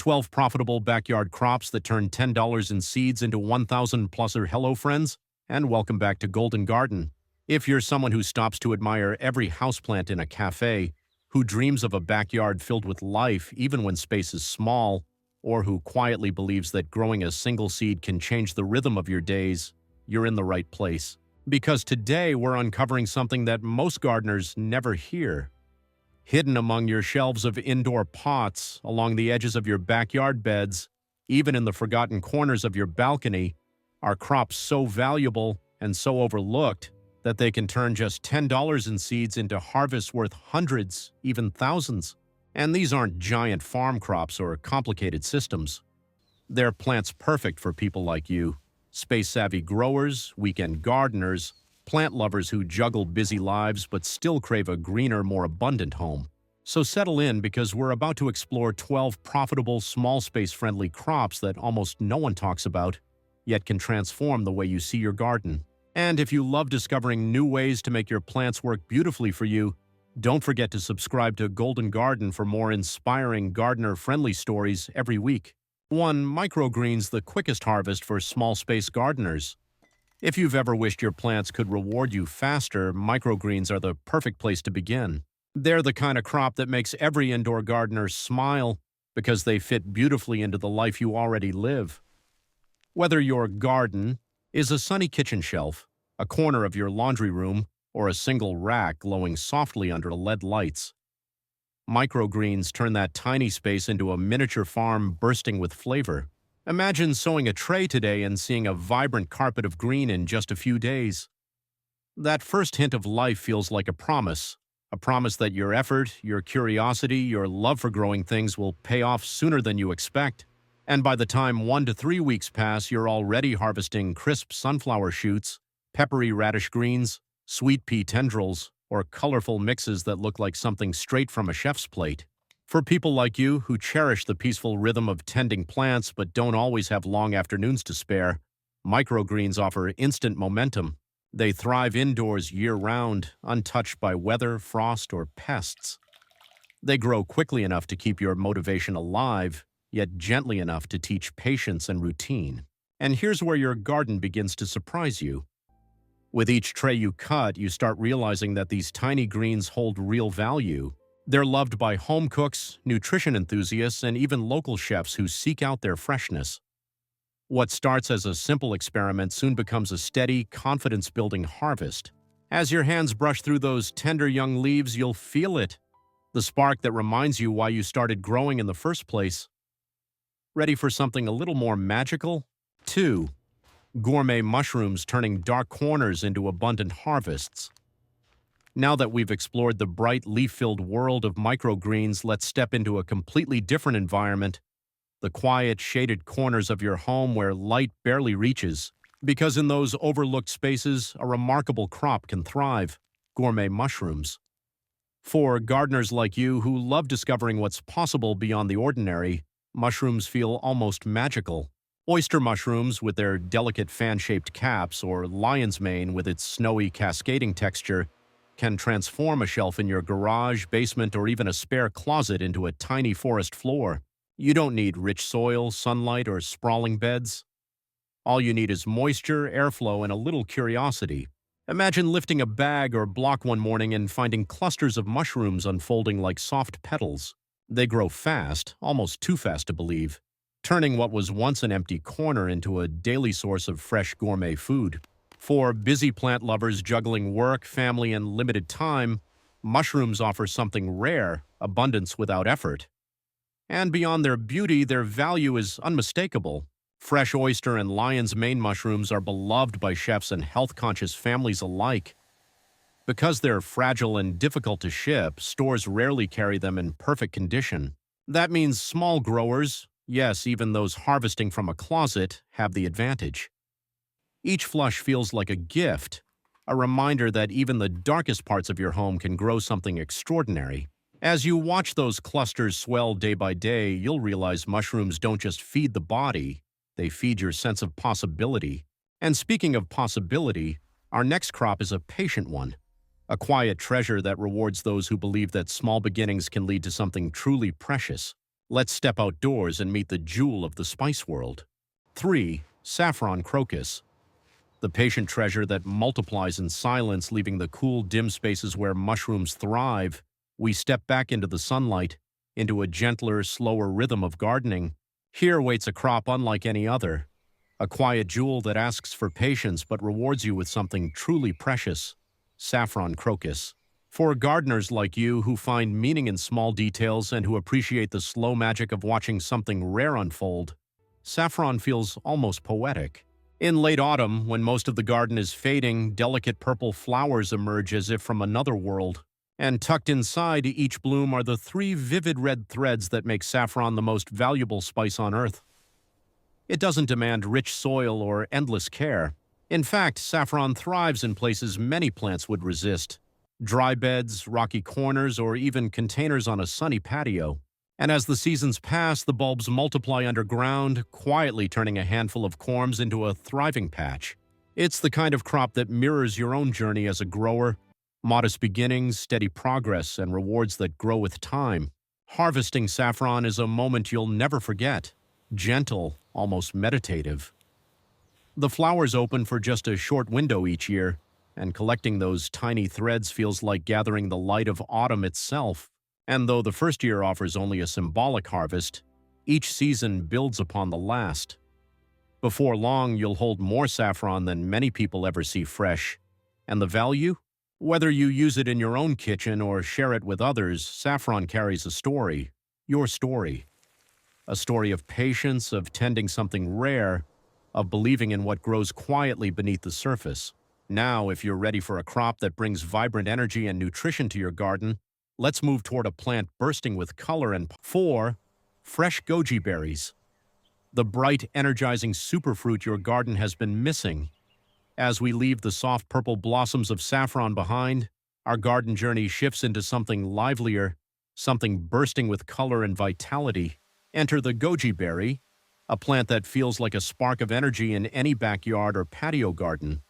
12 profitable backyard crops that turn $10 in seeds into 1,000-pluser. Hello, friends, and welcome back to Golden Garden. If you're someone who stops to admire every houseplant in a cafe, who dreams of a backyard filled with life even when space is small, or who quietly believes that growing a single seed can change the rhythm of your days, you're in the right place. Because today we're uncovering something that most gardeners never hear. Hidden among your shelves of indoor pots, along the edges of your backyard beds, even in the forgotten corners of your balcony, are crops so valuable and so overlooked that they can turn just $10 in seeds into harvests worth hundreds, even thousands. And these aren't giant farm crops or complicated systems. They're plants perfect for people like you, space-savvy growers, weekend gardeners, plant lovers who juggle busy lives but still crave a greener, more abundant home. So settle in, because we're about to explore 12 profitable, small space-friendly crops that almost no one talks about, yet can transform the way you see your garden. And if you love discovering new ways to make your plants work beautifully for you, don't forget to subscribe to Golden Garden for more inspiring gardener-friendly stories every week. 1. Microgreens, the quickest harvest for small space gardeners. If you've ever wished your plants could reward you faster, microgreens are the perfect place to begin. They're the kind of crop that makes every indoor gardener smile because they fit beautifully into the life you already live. Whether your garden is a sunny kitchen shelf, a corner of your laundry room, or a single rack glowing softly under LED lights, microgreens turn that tiny space into a miniature farm bursting with flavor. Imagine sowing a tray today and seeing a vibrant carpet of green in just a few days. That first hint of life feels like a promise that your effort, your curiosity, your love for growing things will pay off sooner than you expect. And by the time 1 to 3 weeks pass, you're already harvesting crisp sunflower shoots, peppery radish greens, sweet pea tendrils, or colorful mixes that look like something straight from a chef's plate. For people like you who cherish the peaceful rhythm of tending plants but don't always have long afternoons to spare, microgreens offer instant momentum. They thrive indoors year-round, untouched by weather, frost, or pests. They grow quickly enough to keep your motivation alive, yet gently enough to teach patience and routine. And here's where your garden begins to surprise you. With each tray you cut, you start realizing that these tiny greens hold real value. They're loved by home cooks, nutrition enthusiasts, and even local chefs who seek out their freshness. What starts as a simple experiment soon becomes a steady, confidence-building harvest. As your hands brush through those tender young leaves, you'll feel it, the spark that reminds you why you started growing in the first place. Ready for something a little more magical? 2. Gourmet mushrooms, turning dark corners into abundant harvests. Now that we've explored the bright, leaf-filled world of microgreens, let's step into a completely different environment, the quiet, shaded corners of your home where light barely reaches. Because in those overlooked spaces, a remarkable crop can thrive: gourmet mushrooms. For gardeners like you who love discovering what's possible beyond the ordinary, mushrooms feel almost magical. Oyster mushrooms with their delicate fan-shaped caps, or lion's mane with its snowy, cascading texture, can transform a shelf in your garage, basement, or even a spare closet into a tiny forest floor. You don't need rich soil, sunlight, or sprawling beds. All you need is moisture, airflow, and a little curiosity. Imagine lifting a bag or block one morning and finding clusters of mushrooms unfolding like soft petals. They grow fast, almost too fast to believe, turning what was once an empty corner into a daily source of fresh gourmet food. For busy plant lovers juggling work, family, and limited time, mushrooms offer something rare: abundance without effort. And beyond their beauty, their value is unmistakable. Fresh oyster and lion's mane mushrooms are beloved by chefs and health-conscious families alike. Because they're fragile and difficult to ship, stores rarely carry them in perfect condition. That means small growers, yes, even those harvesting from a closet, have the advantage. Each flush feels like a gift, a reminder that even the darkest parts of your home can grow something extraordinary. As you watch those clusters swell day by day, you'll realize mushrooms don't just feed the body, they feed your sense of possibility. And speaking of possibility, our next crop is a patient one, a quiet treasure that rewards those who believe that small beginnings can lead to something truly precious. Let's step outdoors and meet the jewel of the spice world. 3. Saffron crocus. The patient treasure that multiplies in silence, leaving the cool, dim spaces where mushrooms thrive. We step back into the sunlight, into a gentler, slower rhythm of gardening. Here waits a crop unlike any other. A quiet jewel that asks for patience but rewards you with something truly precious. Saffron crocus. For gardeners like you who find meaning in small details and who appreciate the slow magic of watching something rare unfold, saffron feels almost poetic. In late autumn, when most of the garden is fading, delicate purple flowers emerge as if from another world. And tucked inside each bloom are the 3 vivid red threads that make saffron the most valuable spice on earth. It doesn't demand rich soil or endless care. In fact, saffron thrives in places many plants would resist. Dry beds, rocky corners, or even containers on a sunny patio. And as the seasons pass, the bulbs multiply underground, quietly turning a handful of corms into a thriving patch. It's the kind of crop that mirrors your own journey as a grower. Modest beginnings, steady progress, and rewards that grow with time. Harvesting saffron is a moment you'll never forget. Gentle, almost meditative. The flowers open for just a short window each year, and collecting those tiny threads feels like gathering the light of autumn itself. And though the first year offers only a symbolic harvest, each season builds upon the last. Before long, you'll hold more saffron than many people ever see fresh. And the value? Whether you use it in your own kitchen or share it with others, saffron carries a story. Your story. A story of patience, of tending something rare, of believing in what grows quietly beneath the surface. Now, if you're ready for a crop that brings vibrant energy and nutrition to your garden, let's move toward a plant bursting with color and 4. Fresh goji berries. The bright, energizing superfruit your garden has been missing. As we leave the soft purple blossoms of saffron behind, our garden journey shifts into something livelier, something bursting with color and vitality. Enter the goji berry, a plant that feels like a spark of energy in any backyard or patio garden.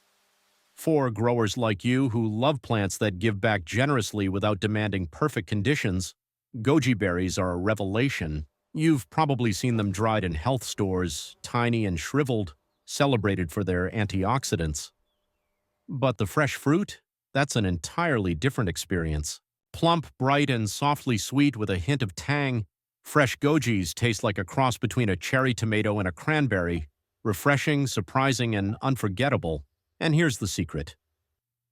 For growers like you who love plants that give back generously without demanding perfect conditions, goji berries are a revelation. You've probably seen them dried in health stores, tiny and shriveled, celebrated for their antioxidants. But the fresh fruit? That's an entirely different experience. Plump, bright, and softly sweet with a hint of tang, fresh gojis taste like a cross between a cherry tomato and a cranberry, refreshing, surprising, and unforgettable. And here's the secret.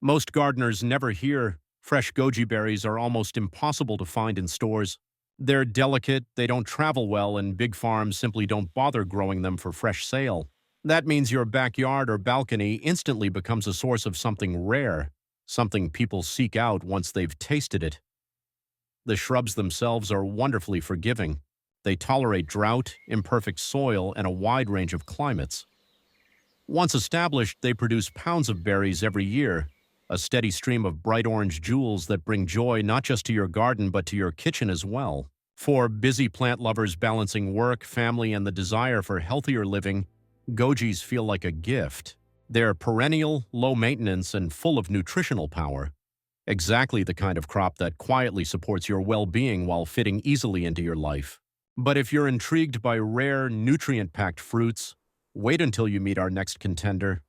Most gardeners never hear fresh goji berries are almost impossible to find in stores. They're delicate, they don't travel well, and big farms simply don't bother growing them for fresh sale. That means your backyard or balcony instantly becomes a source of something rare, something people seek out once they've tasted it. The shrubs themselves are wonderfully forgiving. They tolerate drought, imperfect soil, and a wide range of climates. Once established, they produce pounds of berries every year, a steady stream of bright orange jewels that bring joy not just to your garden but to your kitchen as well. For busy plant lovers balancing work, family, and the desire for healthier living, gojis feel like a gift. They're perennial, low maintenance, and full of nutritional power. Exactly the kind of crop that quietly supports your well-being while fitting easily into your life. But if you're intrigued by rare, nutrient-packed fruits, wait until you meet our next contender.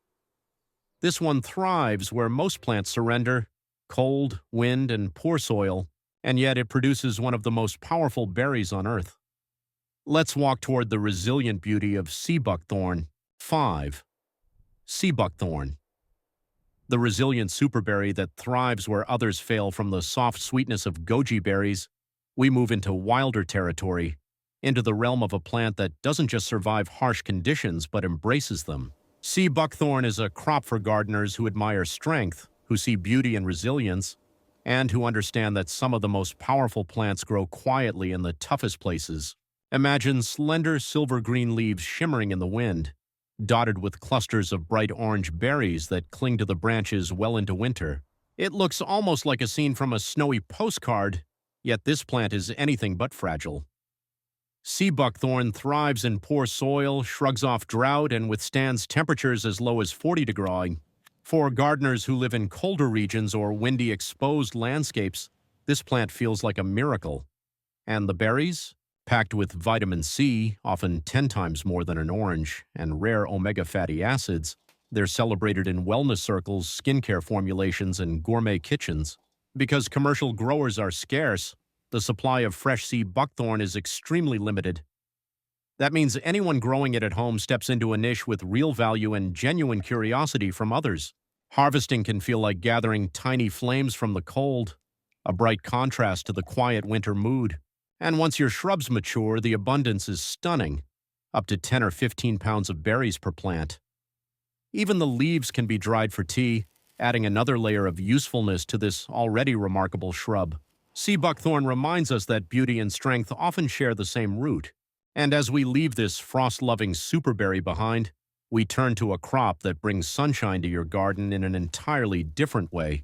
This one thrives where most plants surrender, cold, wind, and poor soil, and yet it produces one of the most powerful berries on earth. Let's walk toward the resilient beauty of sea buckthorn. 5. Sea buckthorn. The resilient superberry that thrives where others fail. From the soft sweetness of goji berries, we move into wilder territory, into the realm of a plant that doesn't just survive harsh conditions but embraces them. Sea buckthorn is a crop for gardeners who admire strength, who see beauty and resilience, and who understand that some of the most powerful plants grow quietly in the toughest places. Imagine slender silver-green leaves shimmering in the wind, dotted with clusters of bright orange berries that cling to the branches well into winter. It looks almost like a scene from a snowy postcard, yet this plant is anything but fragile. Sea buckthorn thrives in poor soil, shrugs off drought, and withstands temperatures as low as 40 degrees. For gardeners who live in colder regions or windy, exposed landscapes, this plant feels like a miracle. And the berries? Packed with vitamin C, often 10 times more than an orange, and rare omega fatty acids, they're celebrated in wellness circles, skincare formulations, and gourmet kitchens. Because commercial growers are scarce, the supply of fresh sea buckthorn is extremely limited. That means anyone growing it at home steps into a niche with real value and genuine curiosity from others. Harvesting can feel like gathering tiny flames from the cold, a bright contrast to the quiet winter mood. And once your shrubs mature, the abundance is stunning, up to 10 or 15 pounds of berries per plant. Even the leaves can be dried for tea, adding another layer of usefulness to this already remarkable shrub. Sea buckthorn reminds us that beauty and strength often share the same root. And as we leave this frost-loving superberry behind, we turn to a crop that brings sunshine to your garden in an entirely different way.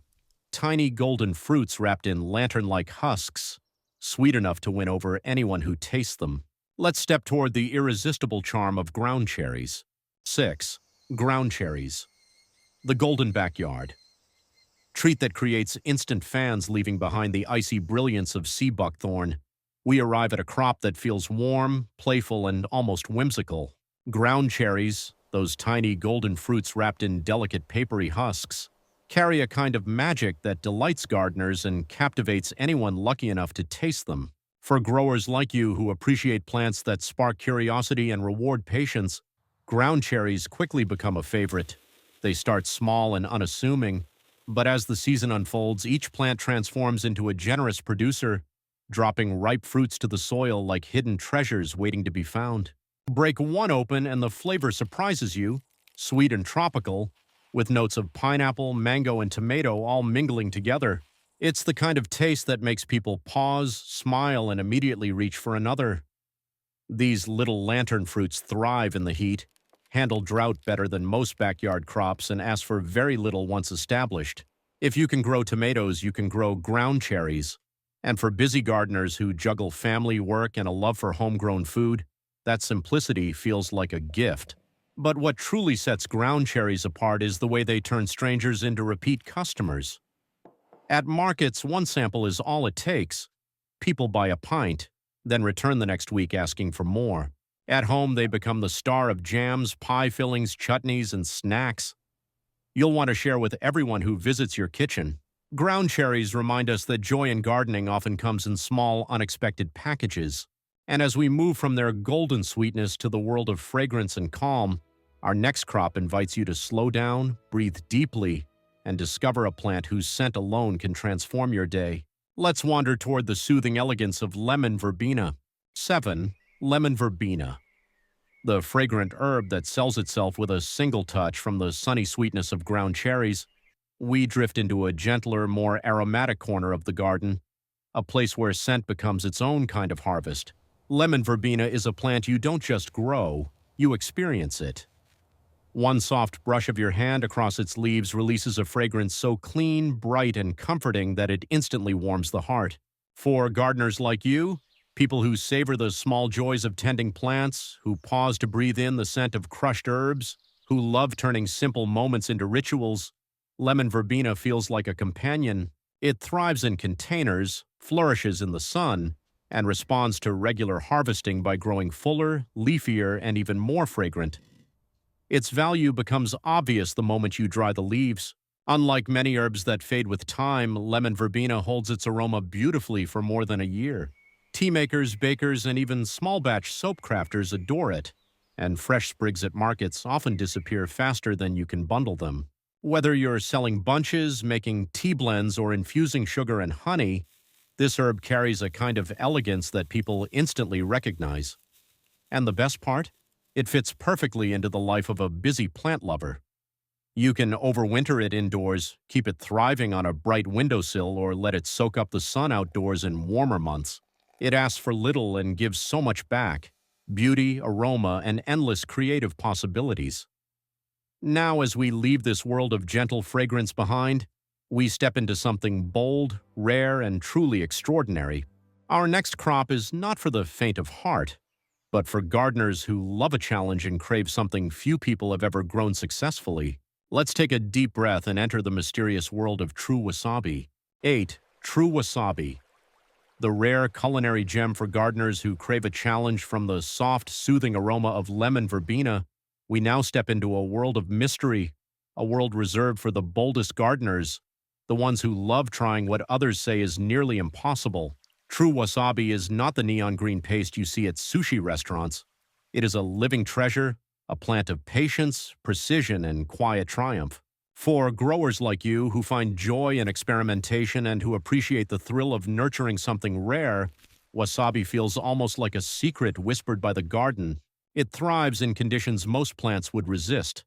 Tiny golden fruits wrapped in lantern-like husks, sweet enough to win over anyone who tastes them. Let's step toward the irresistible charm of ground cherries. 6. Ground cherries. The golden backyard. Treat that creates instant fans leaving behind the icy brilliance of sea buckthorn. We arrive at a crop that feels warm, playful, and almost whimsical. Ground cherries, those tiny golden fruits wrapped in delicate papery husks, carry a kind of magic that delights gardeners and captivates anyone lucky enough to taste them. For growers like you who appreciate plants that spark curiosity and reward patience, ground cherries quickly become a favorite. They start small and unassuming, but as the season unfolds, each plant transforms into a generous producer, dropping ripe fruits to the soil like hidden treasures waiting to be found. Break one open and the flavor surprises you, sweet and tropical, with notes of pineapple, mango, and tomato all mingling together. It's the kind of taste that makes people pause, smile, and immediately reach for another. These little lantern fruits thrive in the heat, handle drought better than most backyard crops, and ask for very little once established. If you can grow tomatoes, you can grow ground cherries. And for busy gardeners who juggle family, work, and a love for homegrown food, that simplicity feels like a gift. But what truly sets ground cherries apart is the way they turn strangers into repeat customers. At markets, one sample is all it takes. People buy a pint, then return the next week asking for more. At home, they become the star of jams, pie fillings, chutneys, and snacks. You'll want to share with everyone who visits your kitchen. Ground cherries remind us that joy in gardening often comes in small, unexpected packages. And as we move from their golden sweetness to the world of fragrance and calm, our next crop invites you to slow down, breathe deeply, and discover a plant whose scent alone can transform your day. Let's wander toward the soothing elegance of lemon verbena. 7. Lemon verbena. The fragrant herb that sells itself with a single touch from the sunny sweetness of ground cherries, we drift into a gentler, more aromatic corner of the garden, a place where scent becomes its own kind of harvest. Lemon verbena is a plant you don't just grow, you experience it. One soft brush of your hand across its leaves releases a fragrance so clean, bright, and comforting that it instantly warms the heart. For gardeners like you, people who savor the small joys of tending plants, who pause to breathe in the scent of crushed herbs, who love turning simple moments into rituals, lemon verbena feels like a companion. It thrives in containers, flourishes in the sun, and responds to regular harvesting by growing fuller, leafier, and even more fragrant. Its value becomes obvious the moment you dry the leaves. Unlike many herbs that fade with time, lemon verbena holds its aroma beautifully for more than a year. Tea makers, bakers, and even small-batch soap crafters adore it, and fresh sprigs at markets often disappear faster than you can bundle them. Whether you're selling bunches, making tea blends, or infusing sugar and honey, this herb carries a kind of elegance that people instantly recognize. And the best part? It fits perfectly into the life of a busy plant lover. You can overwinter it indoors, keep it thriving on a bright windowsill, or let it soak up the sun outdoors in warmer months. It asks for little and gives so much back: beauty, aroma, and endless creative possibilities. Now, as we leave this world of gentle fragrance behind, we step into something bold, rare, and truly extraordinary. Our next crop is not for the faint of heart, but for gardeners who love a challenge and crave something few people have ever grown successfully. Let's take a deep breath and enter the mysterious world of true wasabi. 8. True wasabi. The rare culinary gem for gardeners who crave a challenge from the soft, soothing aroma of lemon verbena, we now step into a world of mystery, a world reserved for the boldest gardeners, the ones who love trying what others say is nearly impossible. True wasabi is not the neon green paste you see at sushi restaurants. It is a living treasure, a plant of patience, precision, and quiet triumph. For growers like you who find joy in experimentation and who appreciate the thrill of nurturing something rare, wasabi feels almost like a secret whispered by the garden. It thrives in conditions most plants would resist: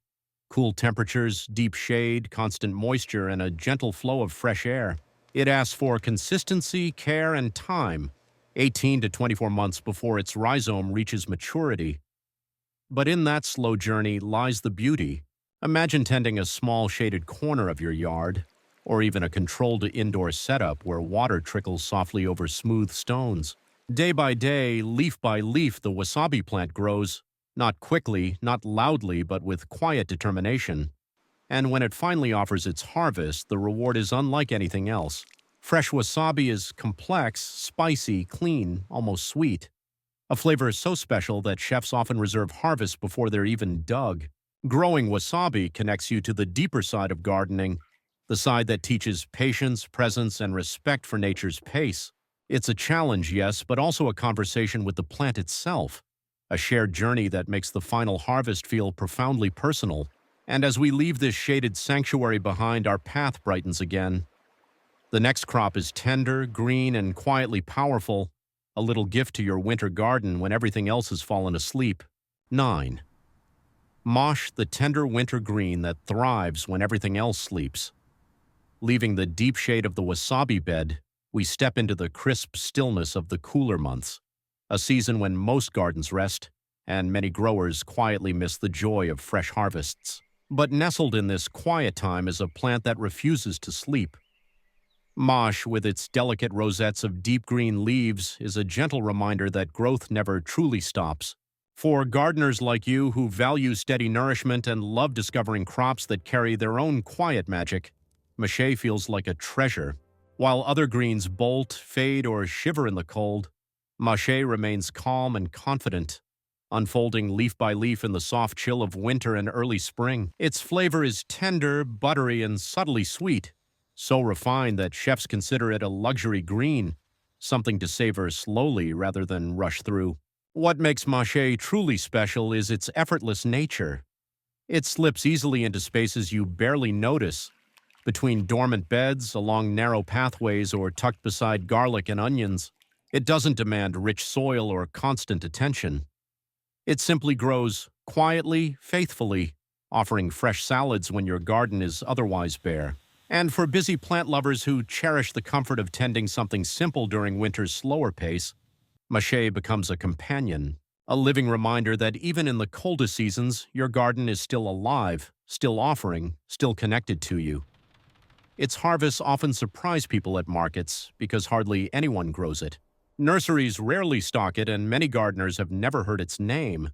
cool temperatures, deep shade, constant moisture, and a gentle flow of fresh air. It asks for consistency, care, and time, 18 to 24 months before its rhizome reaches maturity. But in that slow journey lies the beauty. Imagine tending a small shaded corner of your yard, or even a controlled indoor setup where water trickles softly over smooth stones. Day by day, leaf by leaf, the wasabi plant grows, not quickly, not loudly, but with quiet determination. And when it finally offers its harvest, the reward is unlike anything else. Fresh wasabi is complex, spicy, clean, almost sweet. A flavor so special that chefs often reserve harvest before they're even dug. Growing wasabi connects you to the deeper side of gardening, the side that teaches patience, presence, and respect for nature's pace. It's a challenge, yes, but also a conversation with the plant itself, a shared journey that makes the final harvest feel profoundly personal. And as we leave this shaded sanctuary behind, our path brightens again. The next crop is tender, green, and quietly powerful, a little gift to your winter garden when everything else has fallen asleep. 9. Mosh, the tender winter green that thrives when everything else sleeps. Leaving the deep shade of the wasabi bed, we step into the crisp stillness of the cooler months, a season when most gardens rest, and many growers quietly miss the joy of fresh harvests. But nestled in this quiet time is a plant that refuses to sleep. Mosh, with its delicate rosettes of deep green leaves, is a gentle reminder that growth never truly stops. For gardeners like you who value steady nourishment and love discovering crops that carry their own quiet magic, Mosh feels like a treasure. While other greens bolt, fade, or shiver in the cold, Mosh remains calm and confident, unfolding leaf by leaf in the soft chill of winter and early spring. Its flavor is tender, buttery, and subtly sweet, so refined that chefs consider it a luxury green, something to savor slowly rather than rush through. What makes Mosh truly special is its effortless nature. It slips easily into spaces you barely notice, between dormant beds, along narrow pathways, or tucked beside garlic and onions. It doesn't demand rich soil or constant attention. It simply grows quietly, faithfully, offering fresh salads when your garden is otherwise bare. And for busy plant lovers who cherish the comfort of tending something simple during winter's slower pace, Mosh becomes a companion, a living reminder that even in the coldest seasons, your garden is still alive, still offering, still connected to you. Its harvests often surprise people at markets because hardly anyone grows it. Nurseries rarely stock it, and many gardeners have never heard its name.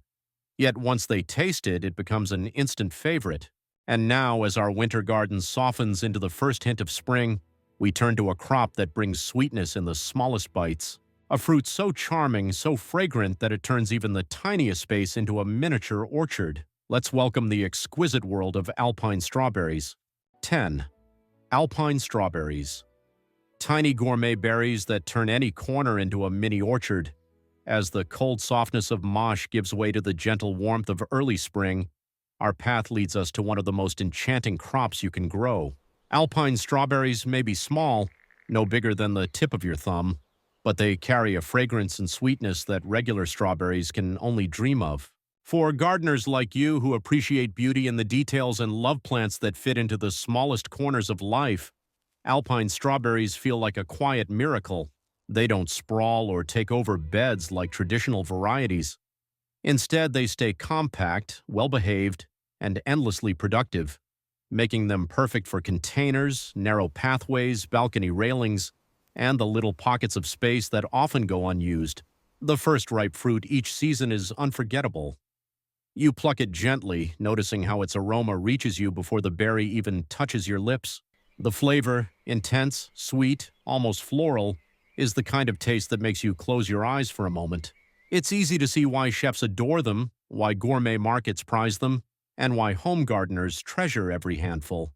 Yet once they taste it, it becomes an instant favorite. And now, as our winter garden softens into the first hint of spring, we turn to a crop that brings sweetness in the smallest bites. A fruit so charming, so fragrant that it turns even the tiniest space into a miniature orchard. Let's welcome the exquisite world of alpine strawberries. 10. Alpine strawberries. Tiny gourmet berries that turn any corner into a mini orchard. As the cold softness of Mosh gives way to the gentle warmth of early spring, our path leads us to one of the most enchanting crops you can grow. Alpine strawberries may be small, no bigger than the tip of your thumb, but they carry a fragrance and sweetness that regular strawberries can only dream of. For gardeners like you who appreciate beauty in the details and love plants that fit into the smallest corners of life, alpine strawberries feel like a quiet miracle. They don't sprawl or take over beds like traditional varieties. Instead, they stay compact, well-behaved, and endlessly productive, making them perfect for containers, narrow pathways, balcony railings, and the little pockets of space that often go unused. The first ripe fruit each season is unforgettable. You pluck it gently, noticing how its aroma reaches you before the berry even touches your lips. The flavor, intense, sweet, almost floral, is the kind of taste that makes you close your eyes for a moment. It's easy to see why chefs adore them, why gourmet markets prize them, and why home gardeners treasure every handful.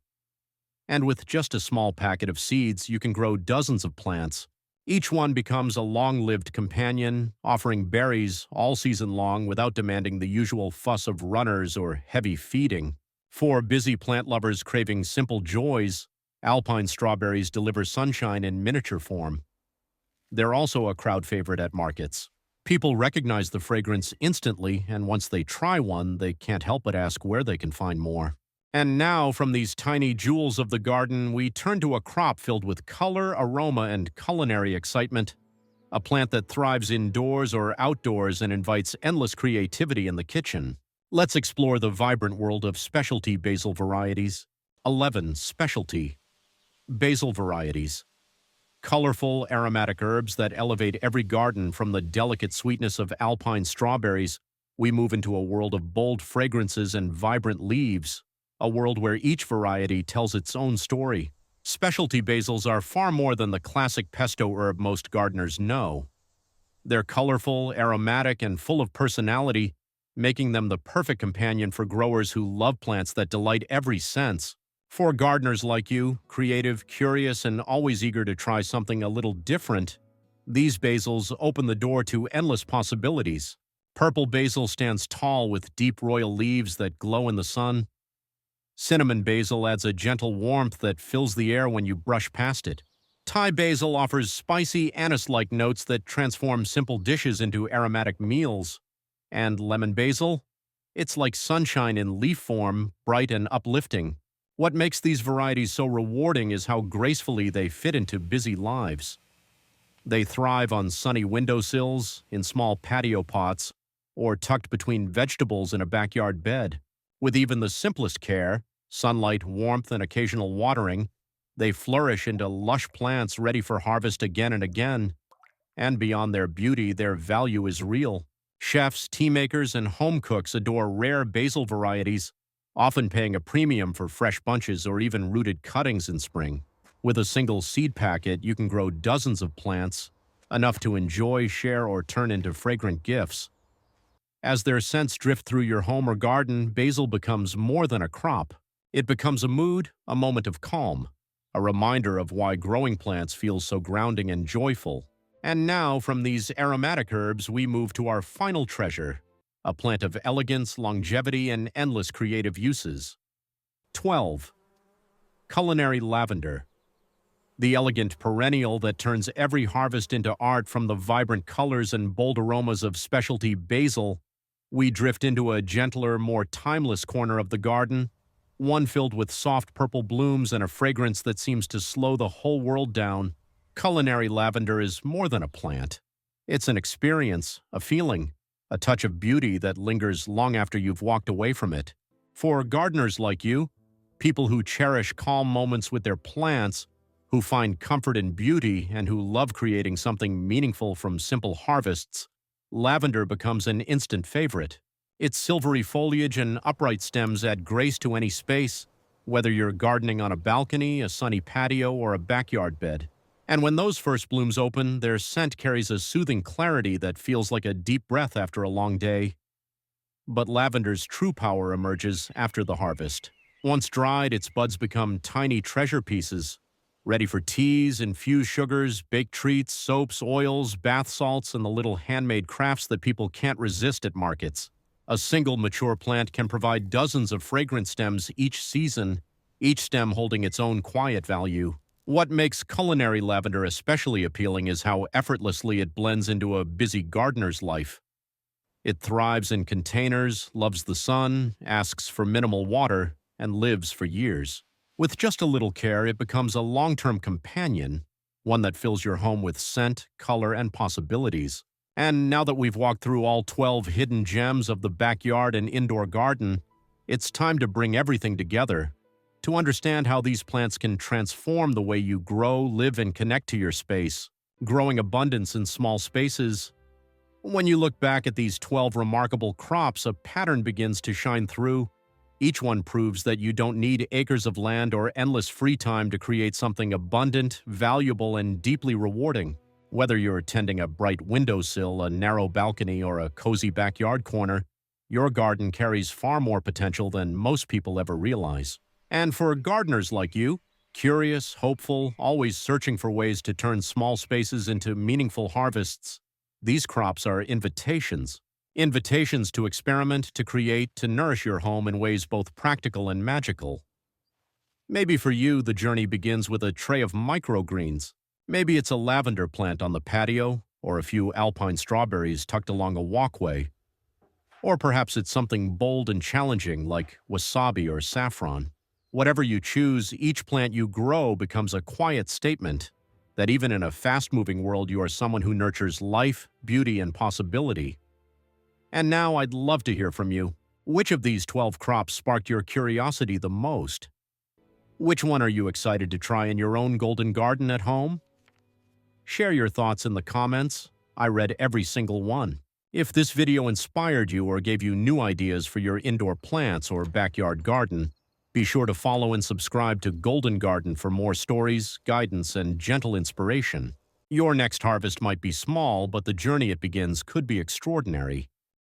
And with just a small packet of seeds, you can grow dozens of plants. Each one becomes a long-lived companion, offering berries all season long without demanding the usual fuss of runners or heavy feeding. For busy plant lovers craving simple joys, alpine strawberries deliver sunshine in miniature form. They're also a crowd favorite at markets. People recognize the fragrance instantly, and once they try one, they can't help but ask where they can find more. And now, from these tiny jewels of the garden, we turn to a crop filled with color, aroma, and culinary excitement. A plant that thrives indoors or outdoors and invites endless creativity in the kitchen. Let's explore the vibrant world of specialty basil varieties. 11. Specialty basil varieties. Colorful, aromatic herbs that elevate every garden. From the delicate sweetness of alpine strawberries, we move into a world of bold fragrances and vibrant leaves. A world where each variety tells its own story. Specialty basils are far more than the classic pesto herb most gardeners know. They're colorful, aromatic, and full of personality, making them the perfect companion for growers who love plants that delight every sense. For gardeners like you, creative, curious, and always eager to try something a little different, these basils open the door to endless possibilities. Purple basil stands tall with deep royal leaves that glow in the sun. Cinnamon basil adds a gentle warmth that fills the air when you brush past it. Thai basil offers spicy, anise-like notes that transform simple dishes into aromatic meals. And lemon basil? It's like sunshine in leaf form, bright and uplifting. What makes these varieties so rewarding is how gracefully they fit into busy lives. They thrive on sunny windowsills, in small patio pots, or tucked between vegetables in a backyard bed. With even the simplest care, sunlight, warmth, and occasional watering, they flourish into lush plants ready for harvest again and again. And beyond their beauty, their value is real. Chefs, tea makers, and home cooks adore rare basil varieties, often paying a premium for fresh bunches or even rooted cuttings in spring. With a single seed packet, you can grow dozens of plants, enough to enjoy, share, or turn into fragrant gifts. As their scents drift through your home or garden, basil becomes more than a crop. It becomes a mood, a moment of calm, a reminder of why growing plants feels so grounding and joyful. And now, from these aromatic herbs, we move to our final treasure, a plant of elegance, longevity, and endless creative uses. 12. Culinary lavender. The elegant perennial that turns every harvest into art. From the vibrant colors and bold aromas of specialty basil, we drift into a gentler, more timeless corner of the garden, one filled with soft purple blooms and a fragrance that seems to slow the whole world down. Culinary lavender is more than a plant. It's an experience, a feeling, a touch of beauty that lingers long after you've walked away from it. For gardeners like you, people who cherish calm moments with their plants, who find comfort in beauty, and who love creating something meaningful from simple harvests, lavender becomes an instant favorite. Its silvery foliage and upright stems add grace to any space, whether you're gardening on a balcony, a sunny patio, or a backyard bed. And when those first blooms open, their scent carries a soothing clarity that feels like a deep breath after a long day. But lavender's true power emerges after the harvest. Once dried, its buds become tiny treasure pieces, ready for teas, infused sugars, baked treats, soaps, oils, bath salts, and the little handmade crafts that people can't resist at markets. A single mature plant can provide dozens of fragrant stems each season, each stem holding its own quiet value. What makes culinary lavender especially appealing is how effortlessly it blends into a busy gardener's life. It thrives in containers, loves the sun, asks for minimal water, and lives for years. With just a little care, it becomes a long-term companion, one that fills your home with scent, color, and possibilities. And now that we've walked through all 12 hidden gems of the backyard and indoor garden, it's time to bring everything together. To understand how these plants can transform the way you grow, live, and connect to your space, growing abundance in small spaces. When you look back at these 12 remarkable crops, a pattern begins to shine through. Each one proves that you don't need acres of land or endless free time to create something abundant, valuable, and deeply rewarding. Whether you're tending a bright windowsill, a narrow balcony, or a cozy backyard corner, your garden carries far more potential than most people ever realize. And for gardeners like you, curious, hopeful, always searching for ways to turn small spaces into meaningful harvests, these crops are invitations. Invitations to experiment, to create, to nourish your home in ways both practical and magical. Maybe for you, the journey begins with a tray of microgreens. Maybe it's a lavender plant on the patio, or a few alpine strawberries tucked along a walkway. Or perhaps it's something bold and challenging like wasabi or saffron. Whatever you choose, each plant you grow becomes a quiet statement that even in a fast-moving world, you are someone who nurtures life, beauty, and possibility. And now I'd love to hear from you. Which of these 12 crops sparked your curiosity the most? Which one are you excited to try in your own golden garden at home? Share your thoughts in the comments. I read every single one. If this video inspired you or gave you new ideas for your indoor plants or backyard garden, be sure to follow and subscribe to Golden Garden for more stories, guidance, and gentle inspiration. Your next harvest might be small, but the journey it begins could be extraordinary.